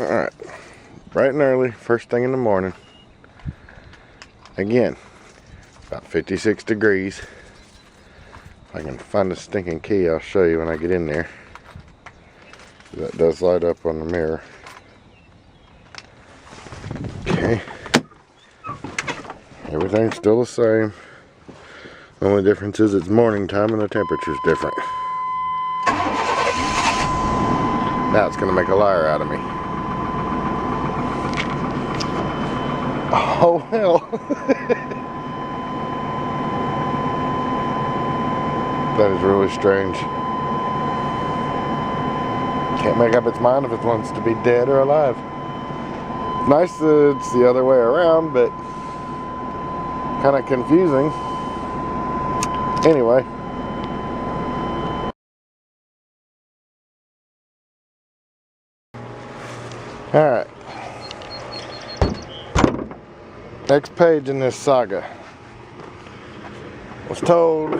Alright, bright and early, first thing in the morning. Again, about 56 degrees. If I can find the stinking key, I'll show you when I get in there. That does light up on the mirror. Okay. Everything's still the same. The only difference is it's morning time and the temperature's different. Now it's gonna make a liar out of me. Oh hell. That is really strange. Can't make up its mind if it wants to be dead or alive. It's nice that it's the other way around, but kind of confusing. Anyway. Alright. Next page in this saga. Was told,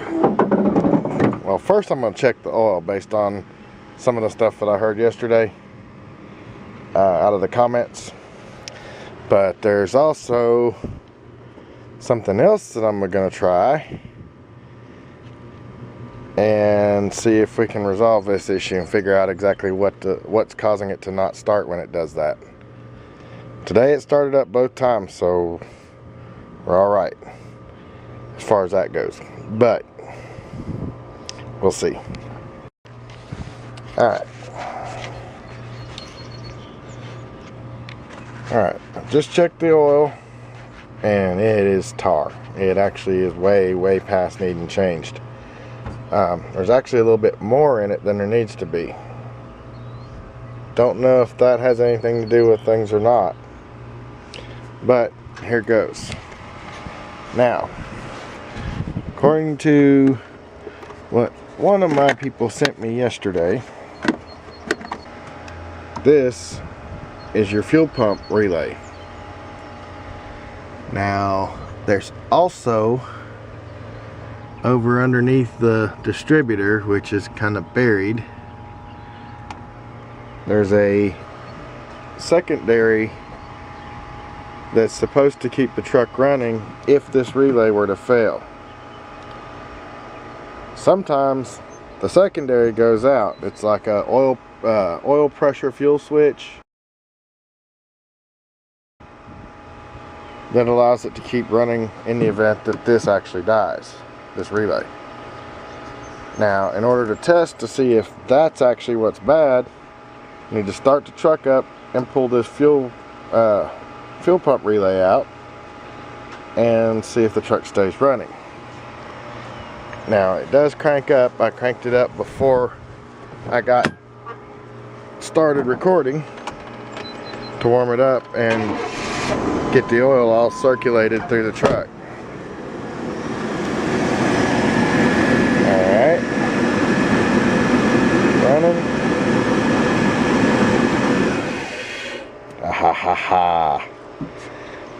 well, first I'm going to check the oil based on some of the stuff that I heard yesterday out of the comments. But there's also something else that I'm going to try and see if we can resolve this issue and figure out exactly what's causing it to not start when it does that. Today it started up both times, so we're all right as far as that goes, but we'll see. All right, just checked the oil and it is tar. It actually is way past needing changed. There's actually a little bit more in it than there needs to be. Don't know if that has anything to do with things or not, but here goes. Now, according to what one of my people sent me yesterday, this is your fuel pump relay. Now, there's also over underneath the distributor, which is kind of buried, there's a secondary that's supposed to keep the truck running if this relay were to fail. Sometimes the secondary goes out. It's like a oil pressure fuel switch that allows it to keep running in the event that this actually dies, this relay. Now, in order to test to see if that's actually what's bad, you need to start the truck up and pull this fuel pump relay out and see if the truck stays running. Now, it does crank up. I cranked it up before I got started recording to warm it up and get the oil all circulated through the truck. Alright, running. Ha ha ha.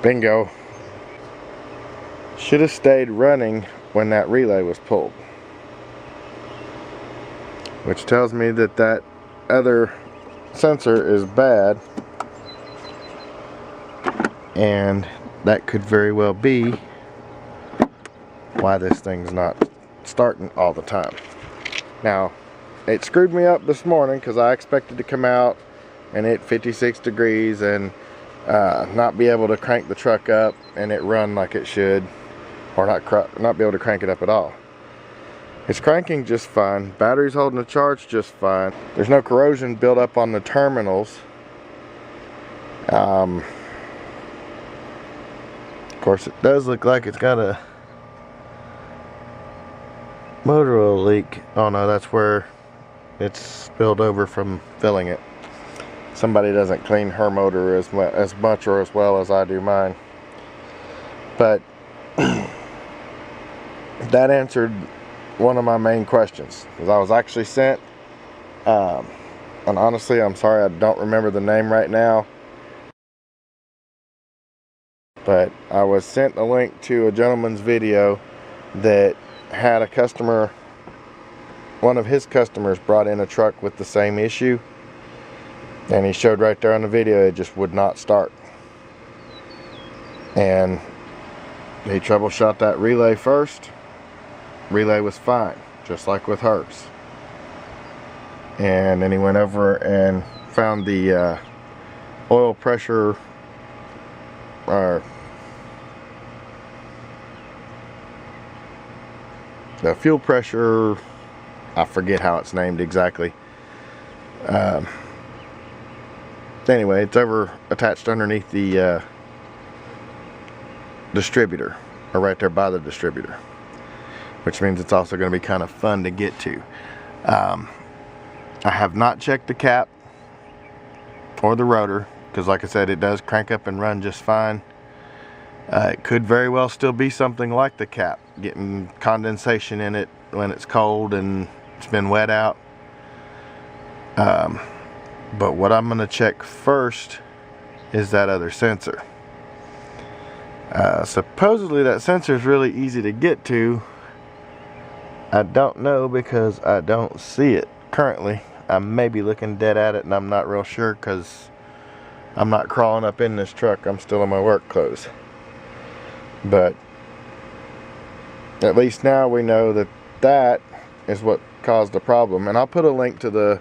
Bingo. Should have stayed running when that relay was pulled, which tells me that that other sensor is bad, and that could very well be why this thing's not starting all the time. Now, it screwed me up this morning because I expected to come out and hit 56 degrees and not be able to crank the truck up and it run like it should, or not be able to crank it up at all. It's cranking just fine. Battery's holding the charge just fine. There's no corrosion built up on the terminals. Of course, it does look like it's got a motor oil leak. Oh no, that's where it's spilled over from filling it. Somebody doesn't clean her motor as much or as well as I do mine. But that answered one of my main questions, because I was actually sent, and honestly, I'm sorry I don't remember the name right now, but I was sent a link to a gentleman's video that had a customer, one of his customers brought in a truck with the same issue, And he showed right there on the video it just would not start. And he troubleshot that relay first. Relay was fine, just like with hers. And then he went over and found the oil pressure, the fuel pressure, I forget how it's named exactly. Anyway, it's over attached underneath the distributor, or right there by the distributor, which means it's also going to be kind of fun to get to. I have not checked the cap or the rotor, because like I said, it does crank up and run just fine. It could very well still be something like the cap, getting condensation in it when it's cold and it's been wet out. But what I'm going to check first is that other sensor. Supposedly that sensor is really easy to get to. I don't know because I don't see it currently. I may be looking dead at it and I'm not real sure because I'm not crawling up in this truck. I'm still in my work clothes. But at least now we know that that is what caused the problem. And I'll put a link to the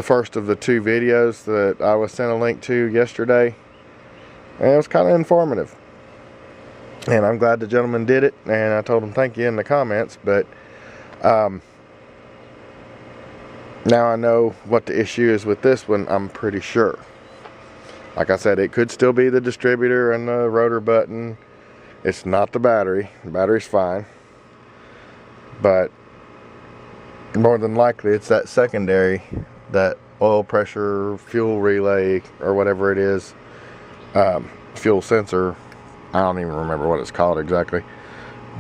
first of the 2 videos that I was sent a link to yesterday. And it was kind of informative. And I'm glad the gentleman did it. And I told him thank you in the comments. But now I know what the issue is with this one, I'm pretty sure. Like I said, it could still be the distributor and the rotor button. It's not the battery. The battery's fine. But more than likely it's that secondary, that oil pressure, fuel relay, or whatever it is, fuel sensor. I don't even remember what it's called exactly.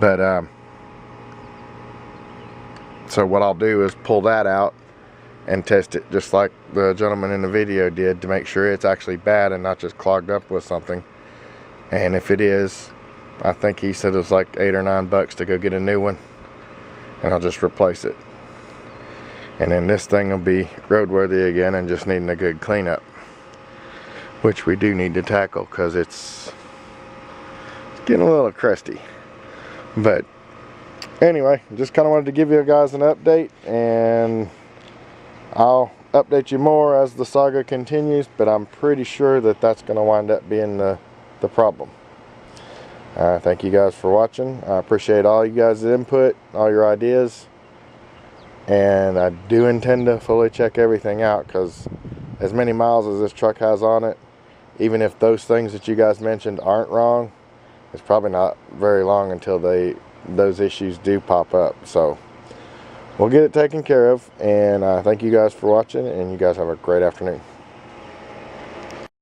But so what I'll do is pull that out and test it just like the gentleman in the video did, to make sure it's actually bad and not just clogged up with something. And if it is, I think he said it was like $8 or $9 to go get a new one, and I'll just replace it. And then this thing will be roadworthy again and just needing a good cleanup, which we do need to tackle because it's getting a little crusty. But anyway, just kind of wanted to give you guys an update, and I'll update you more as the saga continues, but I'm pretty sure that that's going to wind up being the problem. Thank you guys for watching. I appreciate all you guys' input, all your ideas, and I do intend to fully check everything out, because as many miles as this truck has on it, even if those things that you guys mentioned aren't wrong, it's probably not very long until those issues do pop up. So we'll get it taken care of, and thank you guys for watching, and you guys have a great afternoon.